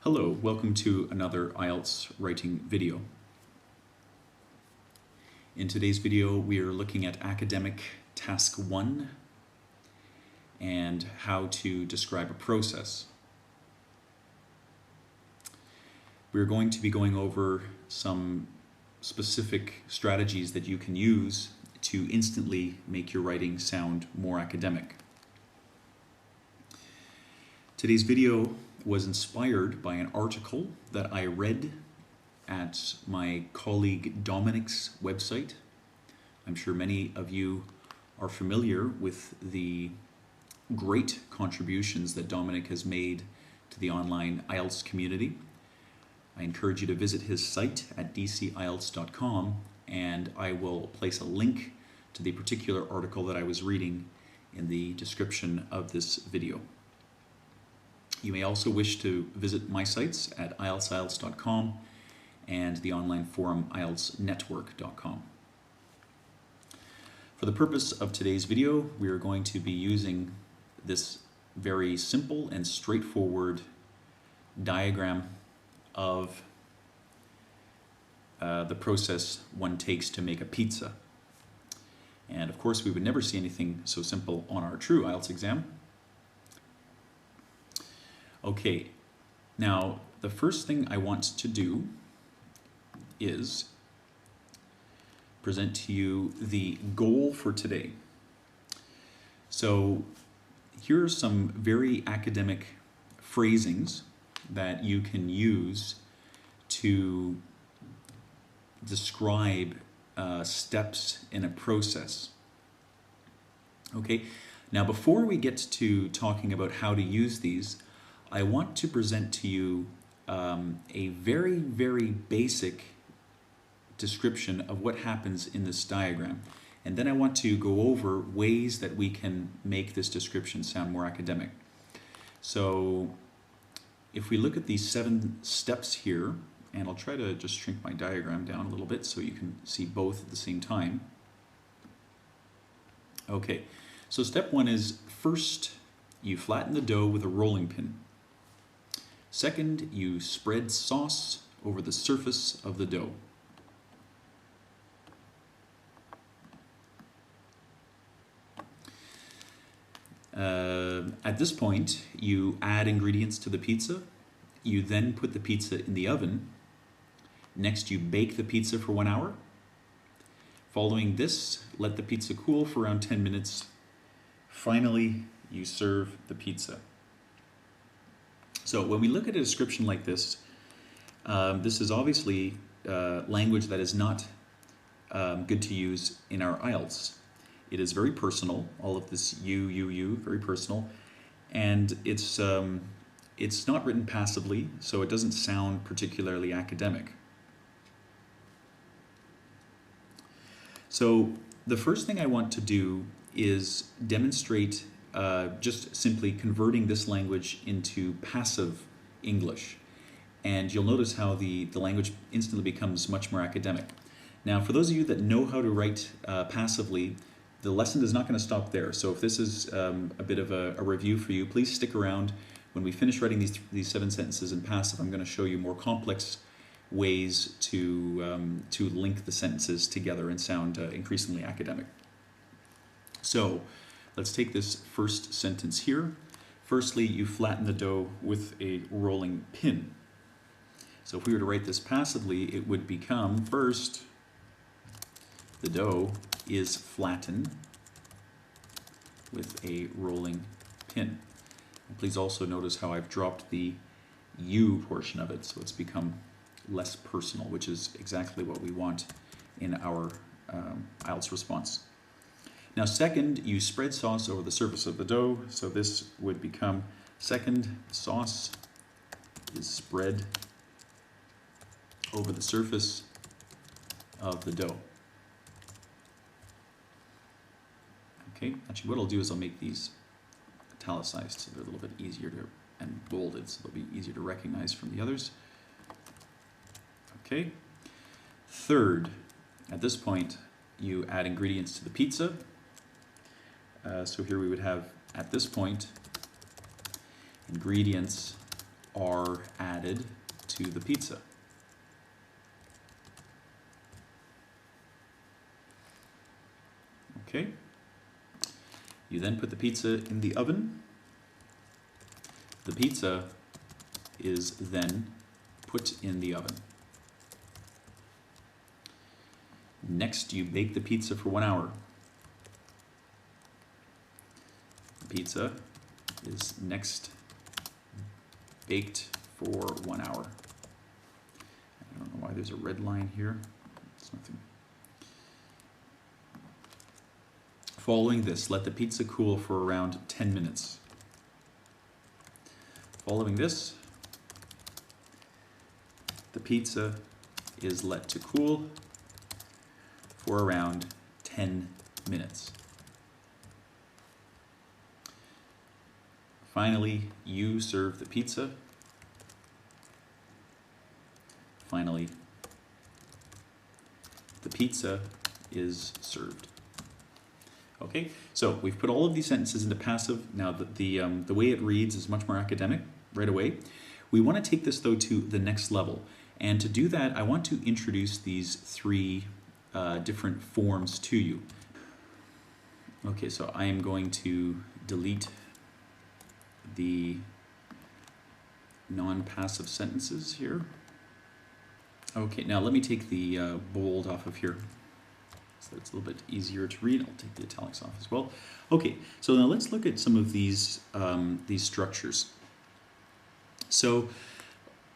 Hello, welcome to another IELTS writing video. In today's video, we are looking at academic task 1 and how to describe a process. We're going to be going over some specific strategies that you can use to instantly make your writing sound more academic. Today's video was inspired by an article that I read at my colleague Dominic's website. I'm sure many of you are familiar with the great contributions that Dominic has made to the online IELTS community. I encourage you to visit his site at dcielts.com, and I will place a link to the particular article that I was reading in the description of this video. You may also wish to visit my sites at ieltsielts.com and the online forum ieltsnetwork.com. For the purpose of today's video, we are going to be using this very simple and straightforward diagram of the process one takes to make a pizza. And of course, we would never see anything so simple on our true IELTS exam. Okay, now the first thing I want to do is present to you the goal for today. So here are some very academic phrasings that you can use to describe steps in a process. Okay, now before we get to talking about how to use these, I want to present to you a very, very basic description of what happens in this diagram. And then I want to go over ways that we can make this description sound more academic. So if we look at these 7 steps here, and I'll try to just shrink my diagram down a little bit so you can see both at the same time. Okay, so step 1 is first, you flatten the dough with a rolling pin. Second, you spread sauce over the surface of the dough. At this point, you add ingredients to the pizza. You then put the pizza in the oven. Next, you bake the pizza for 1 hour. Following this, let the pizza cool for around 10 minutes. Finally, you serve the pizza. So when we look at a description like this, this is obviously language that is not good to use in our IELTS. It is very personal, all of this you, very personal, and it's not written passively, so it doesn't sound particularly academic. So the first thing I want to do is demonstrate just simply converting this language into passive English. And you'll notice how the language instantly becomes much more academic. Now, for those of you that know how to write passively, the lesson is not going to stop there. So if this is a bit of a review for you, please stick around. When we finish writing these 7 sentences in passive, I'm going to show you more complex ways to link the sentences together and sound increasingly academic. So let's take this first sentence here. Firstly, you flatten the dough with a rolling pin. So if we were to write this passively, it would become, first, the dough is flattened with a rolling pin. And please also notice how I've dropped the you portion of it, so it's become less personal, which is exactly what we want in our IELTS response. Now second, you spread sauce over the surface of the dough, so this would become, second, sauce is spread over the surface of the dough. Okay, actually what I'll do is I'll make these italicized so they're a little bit easier to, and bolded so they'll be easier to recognize from the others. Okay, third, at this point you add ingredients to the pizza. So here we would have, at this point, ingredients are added to the pizza. Okay. You then put the pizza in the oven. The pizza is then put in the oven. Next, you bake the pizza for 1 hour. The pizza is next baked for 1 hour. I don't know why there's a red line here. It's nothing. Following this, let the pizza cool for around 10 minutes. Following this, the pizza is let to cool for around 10 minutes. Finally, you serve the pizza. Finally, the pizza is served. Okay, so we've put all of these sentences into passive. Now the way it reads is much more academic right away. We want to take this though to the next level. And to do that, I want to introduce these three different forms to you. Okay, so I am going to delete the non-passive sentences here. Okay, now let me take the bold off of here so it's a little bit easier to read. I'll take the italics off as well. Okay, so now let's look at some of these structures. So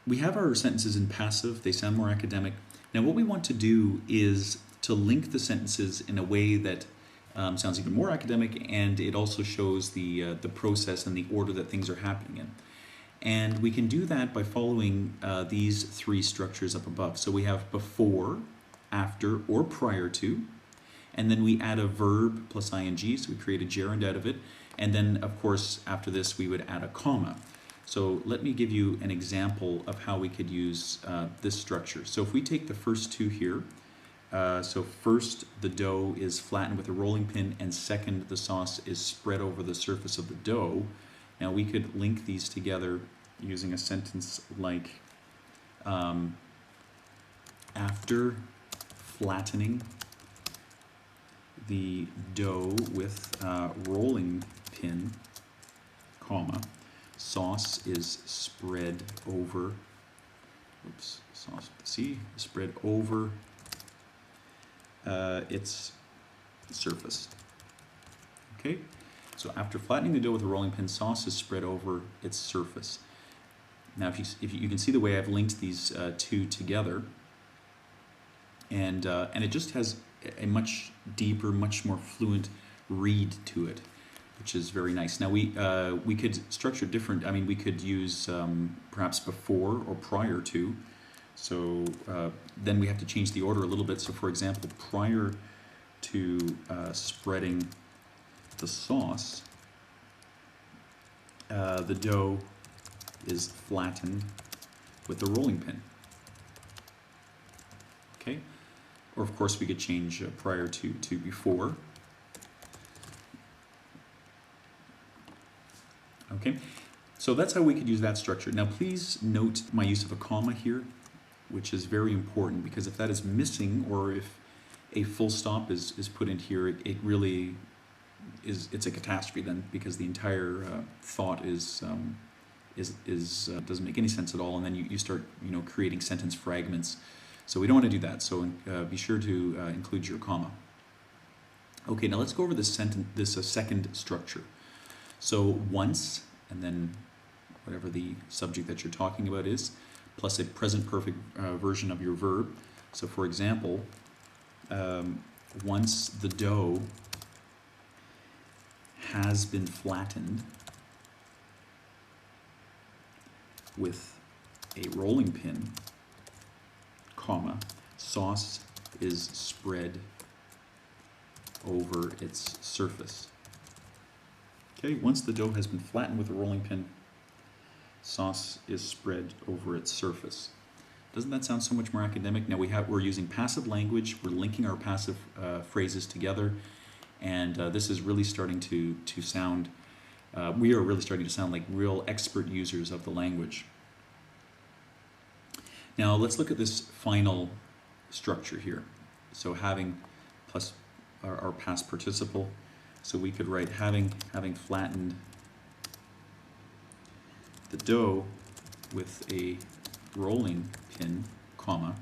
we have our sentences in passive. They sound more academic. Now what we want to do is to link the sentences in a way that sounds even more academic, and it also shows the process and the order that things are happening in. And we can do that by following these three structures up above. So we have before, after, or prior to, and then we add a verb plus ing, so we create a gerund out of it, and then of course after this we would add a comma. So let me give you an example of how we could use this structure. So if we take the first two here, so first the dough is flattened with a rolling pin, and second the sauce is spread over the surface of the dough. Now we could link these together using a sentence like, after flattening the dough with rolling pin, comma, sauce is spread over, oops, sauce with the C, spread over its surface. Okay, so after flattening the dough with a rolling pin, sauce is spread over its surface. Now if you can see the way I've linked these two together, and it just has a much deeper, much more fluent read to it, which is very nice. Now we could structure different. I mean, we could use perhaps before or prior to. So then we have to change the order a little bit. So for example, prior to spreading the sauce, the dough is flattened with the rolling pin. Okay, or of course we could change prior to before. Okay, so that's how we could use that structure. Now please note my use of a comma here, which is very important, because if that is missing, or if a full stop is put in here, it really it's a catastrophe then, because the entire thought doesn't make any sense at all, and then you start creating sentence fragments. So we don't want to do that. So be sure to include your comma. Okay, now let's go over this second structure. So once, and then whatever the subject that you're talking about is, plus a present perfect version of your verb. So for example, once the dough has been flattened with a rolling pin, comma, sauce is spread over its surface. Okay, once the dough has been flattened with a rolling pin, sauce is spread over its surface. Doesn't that sound so much more academic? Now we're using passive language, we're linking our passive phrases together, and this is really starting to sound, we are really starting to sound like real expert users of the language. Now let's look at this final structure here. So having plus our past participle. So we could write having flattened the dough with a rolling pin, comma,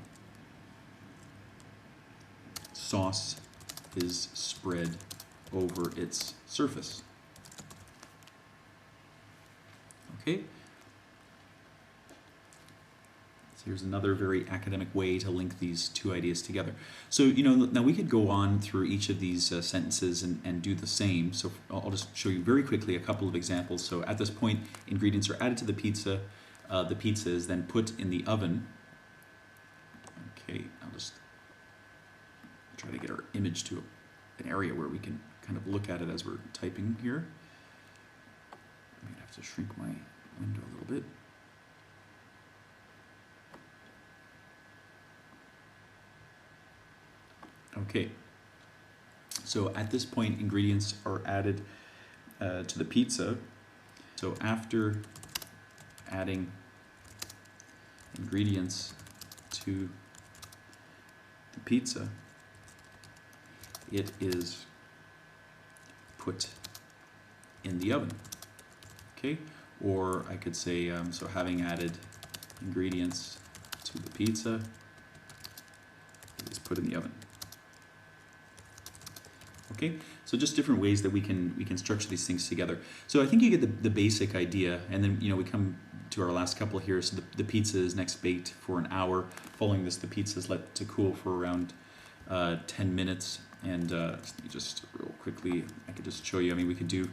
sauce is spread over its surface. Okay? So here's another very academic way to link these two ideas together. So, now we could go on through each of these sentences and do the same. So I'll just show you very quickly a couple of examples. So at this point, ingredients are added to the pizza. The pizza is then put in the oven. Okay, I'll just try to get our image to an area where we can kind of look at it as we're typing here. I might have to shrink my window a little bit. Okay, so at this point, ingredients are added to the pizza. So after adding ingredients to the pizza, it is put in the oven. Okay, or I could say, so having added ingredients to the pizza, it is put in the oven. Okay, so just different ways that we can structure these things together. So I think you get the basic idea, and then we come to our last couple here. So the pizza is next baked for an hour. Following this, the pizza is let to cool for around 10 minutes. And just real quickly, I could just show you. I mean, we could do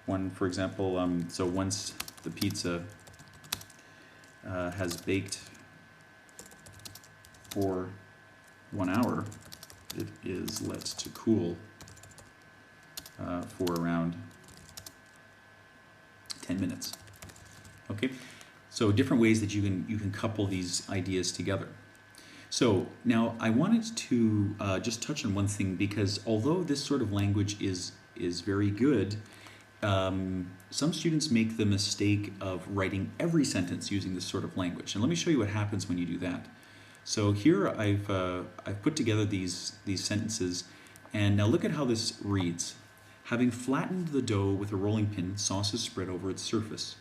one, for example. So once the pizza has baked for 1 hour, it is let to cool for around 10 minutes. Okay, so different ways that you can couple these ideas together. So now I wanted to just touch on one thing, because although this sort of language is very good, some students make the mistake of writing every sentence using this sort of language. And let me show you what happens when you do that. So here I've put together these sentences, and now look at how this reads. Having flattened the dough with a rolling pin, sauce is spread over its surface.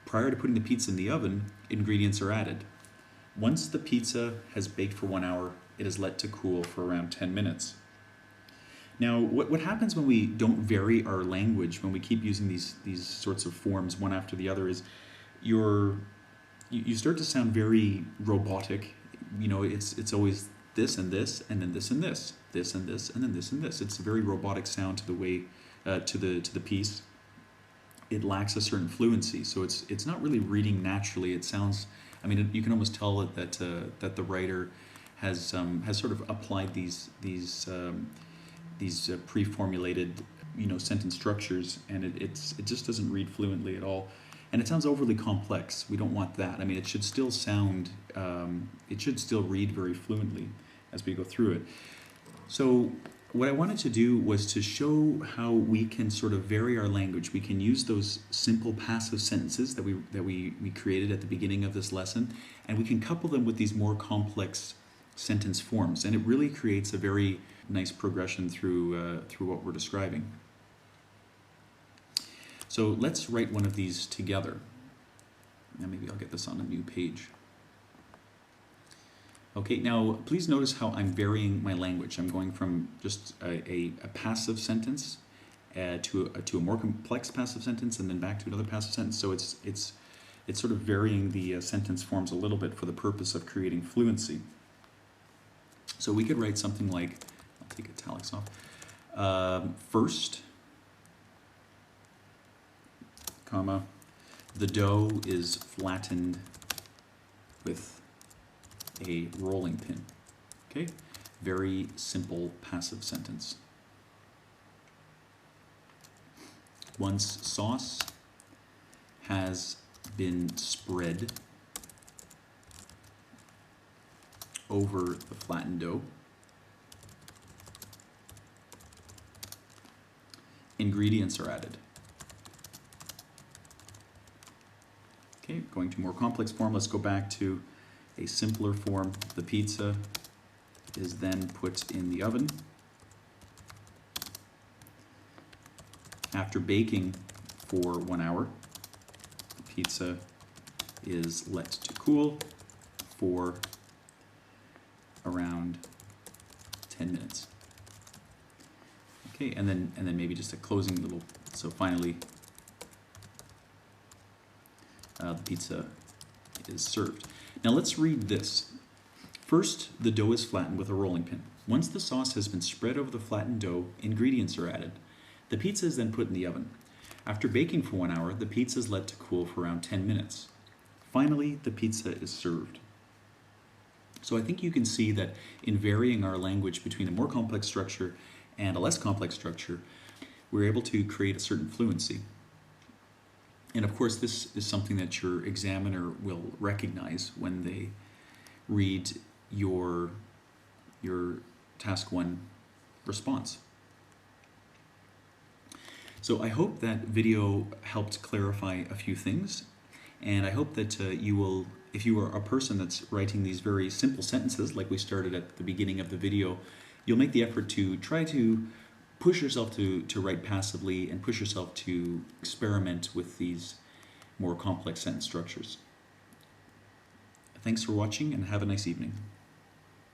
Prior to putting the pizza in the oven, ingredients are added. Once the pizza has baked for 1 hour, it is let to cool for around 10 minutes. Now, what happens when we don't vary our language, when we keep using these sorts of forms one after the other, is you start to sound very robotic. It's always this and this, and then this and this, this and this, and then this and this. It's a very robotic sound to the way to the piece. It lacks a certain fluency, so it's not really reading naturally. It sounds, I mean, you can almost tell that the writer has sort of applied these pre-formulated sentence structures, and it just doesn't read fluently at all, and it sounds overly complex. We don't want that. I mean, it should still sound, it should still read very fluently as we go through it. So what I wanted to do was to show how we can sort of vary our language. We can use those simple passive sentences that we created at the beginning of this lesson, and we can couple them with these more complex sentence forms, and it really creates a very nice progression through what we're describing. So let's write one of these together. Now maybe I'll get this on a new page. Okay, now please notice how I'm varying my language. I'm going from just a passive sentence to a more complex passive sentence, and then back to another passive sentence. So it's sort of varying the sentence forms a little bit for the purpose of creating fluency. So we could write something like, I'll take italics off, first, comma, the dough is flattened with a rolling pin. Okay, very simple passive sentence. Once sauce has been spread over the flattened dough, ingredients are added. Okay, going to more complex form, let's go back to a simpler form. The pizza is then put in the oven. After baking for 1 hour, the pizza is let to cool for around 10 minutes. Okay, and then maybe just a closing little, so finally the pizza is served. Now let's read this. First, the dough is flattened with a rolling pin. Once the sauce has been spread over the flattened dough, ingredients are added. The pizza is then put in the oven. After baking for 1 hour, the pizza is let to cool for around 10 minutes. Finally, the pizza is served. So I think you can see that in varying our language between a more complex structure and a less complex structure, we're able to create a certain fluency. And of course, this is something that your examiner will recognize when they read your task 1 response. So I hope that video helped clarify a few things, and I hope that you will, if you are a person that's writing these very simple sentences like we started at the beginning of the video, you'll make the effort to try to push yourself to write passively and push yourself to experiment with these more complex sentence structures. Thanks for watching and have a nice evening.